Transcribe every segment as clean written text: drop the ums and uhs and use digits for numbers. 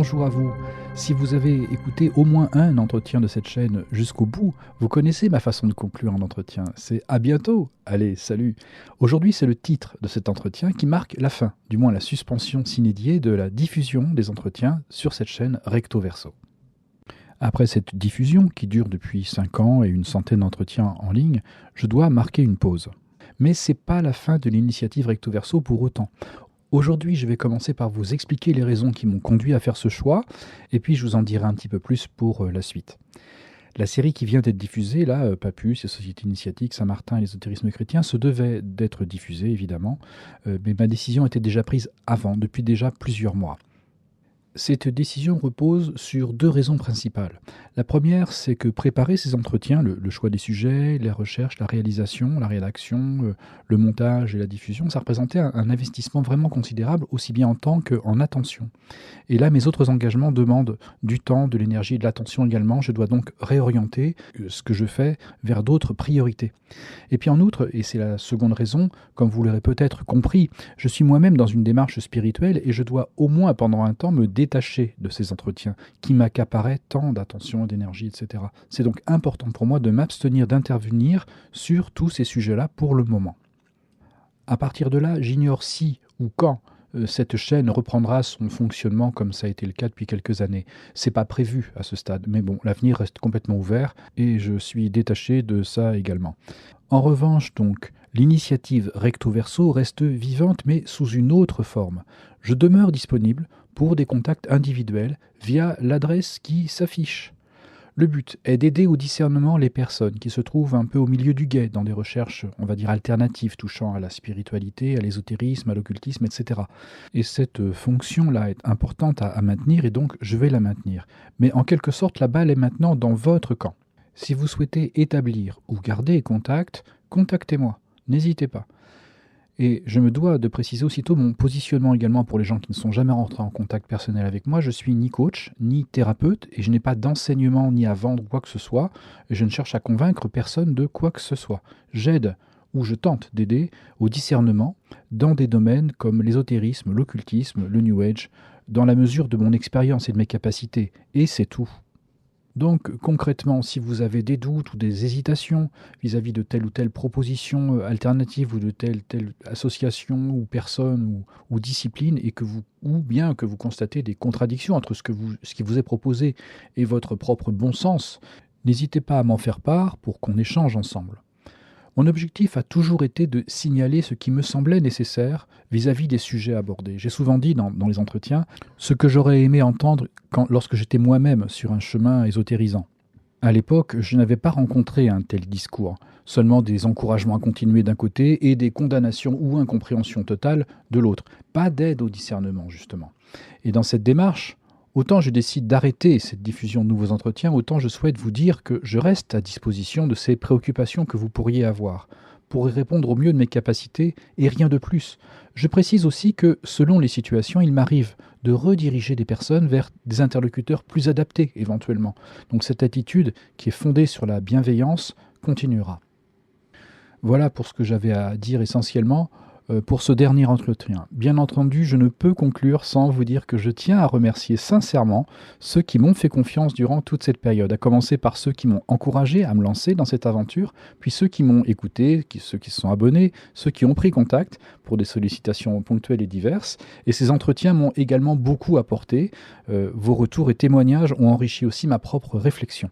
bonjour à vous. Si vous avez écouté au moins un entretien de cette chaîne jusqu'au bout, vous connaissez ma façon de conclure un entretien. C'est à bientôt. Allez, salut. Aujourd'hui, c'est le titre de cet entretien qui marque la fin, du moins la suspension sine die de la diffusion des entretiens sur cette chaîne Recto Verso. Après cette diffusion, qui dure depuis 5 ans et une centaine d'entretiens en ligne, je dois marquer une pause. Mais c'est pas la fin de l'initiative Recto Verso pour autant. Aujourd'hui, je vais commencer par vous expliquer les raisons qui m'ont conduit à faire ce choix, et puis je vous en dirai un petit peu plus pour la suite. La série qui vient d'être diffusée, là, Papus, les Sociétés Initiatiques, Saint-Martin et l'ésotérisme chrétien, se devait d'être diffusée, évidemment, mais ma décision était déjà prise avant, depuis déjà plusieurs mois. Cette décision repose sur 2 raisons principales. La première, c'est que préparer ces entretiens, le choix des sujets, les recherches, la réalisation, la rédaction, le montage et la diffusion, ça représentait un investissement vraiment considérable, aussi bien en temps qu'en attention. Et là, mes autres engagements demandent du temps, de l'énergie et de l'attention également. Je dois donc réorienter ce que je fais vers d'autres priorités. Et puis en outre, et c'est la seconde raison, comme vous l'aurez peut-être compris, je suis moi-même dans une démarche spirituelle et je dois au moins pendant un temps me détacher de ces entretiens qui m'accaparaient tant d'attention, d'énergie, etc. C'est donc important pour moi de m'abstenir d'intervenir sur tous ces sujets-là pour le moment. À partir de là, j'ignore si ou quand cette chaîne reprendra son fonctionnement comme ça a été le cas depuis quelques années. C'est pas prévu à ce stade, mais bon, l'avenir reste complètement ouvert et je suis détaché de ça également. En revanche, donc, l'initiative Recto Verso reste vivante mais sous une autre forme. Je demeure disponible pour des contacts individuels via l'adresse qui s'affiche. Le but est d'aider au discernement les personnes qui se trouvent un peu au milieu du gué dans des recherches, on va dire, alternatives touchant à la spiritualité, à l'ésotérisme, à l'occultisme, etc. Et cette fonction-là est importante à maintenir et donc je vais la maintenir. Mais en quelque sorte, la balle est maintenant dans votre camp. Si vous souhaitez établir ou garder contact, contactez-moi, n'hésitez pas. Et je me dois de préciser aussitôt mon positionnement également pour les gens qui ne sont jamais rentrés en contact personnel avec moi. Je suis ni coach, ni thérapeute, et je n'ai pas d'enseignement ni à vendre quoi que ce soit. Je ne cherche à convaincre personne de quoi que ce soit. J'aide, ou je tente d'aider, au discernement dans des domaines comme l'ésotérisme, l'occultisme, le New Age, dans la mesure de mon expérience et de mes capacités. Et c'est tout. Donc concrètement, si vous avez des doutes ou des hésitations vis-à-vis de telle ou telle proposition alternative ou de telle association ou personne ou discipline ou bien que vous constatez des contradictions entre ce qui vous est proposé et votre propre bon sens, n'hésitez pas à m'en faire part pour qu'on échange ensemble. Mon objectif a toujours été de signaler ce qui me semblait nécessaire vis-à-vis des sujets abordés. J'ai souvent dit dans les entretiens ce que j'aurais aimé entendre lorsque j'étais moi-même sur un chemin ésotérisant. À l'époque, je n'avais pas rencontré un tel discours, seulement des encouragements à continuer d'un côté et des condamnations ou incompréhensions totales de l'autre. Pas d'aide au discernement, justement. Et dans cette démarche, autant je décide d'arrêter cette diffusion de nouveaux entretiens, autant je souhaite vous dire que je reste à disposition de ces préoccupations que vous pourriez avoir, pour y répondre au mieux de mes capacités et rien de plus. Je précise aussi que, selon les situations, il m'arrive de rediriger des personnes vers des interlocuteurs plus adaptés, éventuellement. Donc cette attitude, qui est fondée sur la bienveillance, continuera. Voilà pour ce que j'avais à dire essentiellement. Pour ce dernier entretien. Bien entendu, je ne peux conclure sans vous dire que je tiens à remercier sincèrement ceux qui m'ont fait confiance durant toute cette période, à commencer par ceux qui m'ont encouragé à me lancer dans cette aventure, puis ceux qui m'ont écouté, ceux qui se sont abonnés, ceux qui ont pris contact pour des sollicitations ponctuelles et diverses. Et ces entretiens m'ont également beaucoup apporté. Vos retours et témoignages ont enrichi aussi ma propre réflexion.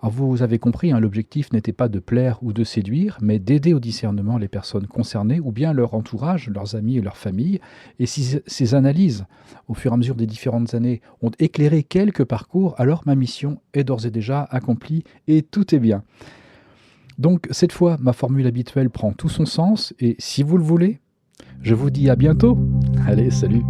Alors vous avez compris, l'objectif n'était pas de plaire ou de séduire, mais d'aider au discernement les personnes concernées ou bien leur entourage, leurs amis et leurs familles. Et si ces analyses, au fur et à mesure des différentes années, ont éclairé quelques parcours, alors ma mission est d'ores et déjà accomplie et tout est bien. Donc cette fois, ma formule habituelle prend tout son sens et si vous le voulez, je vous dis à bientôt. Allez, salut!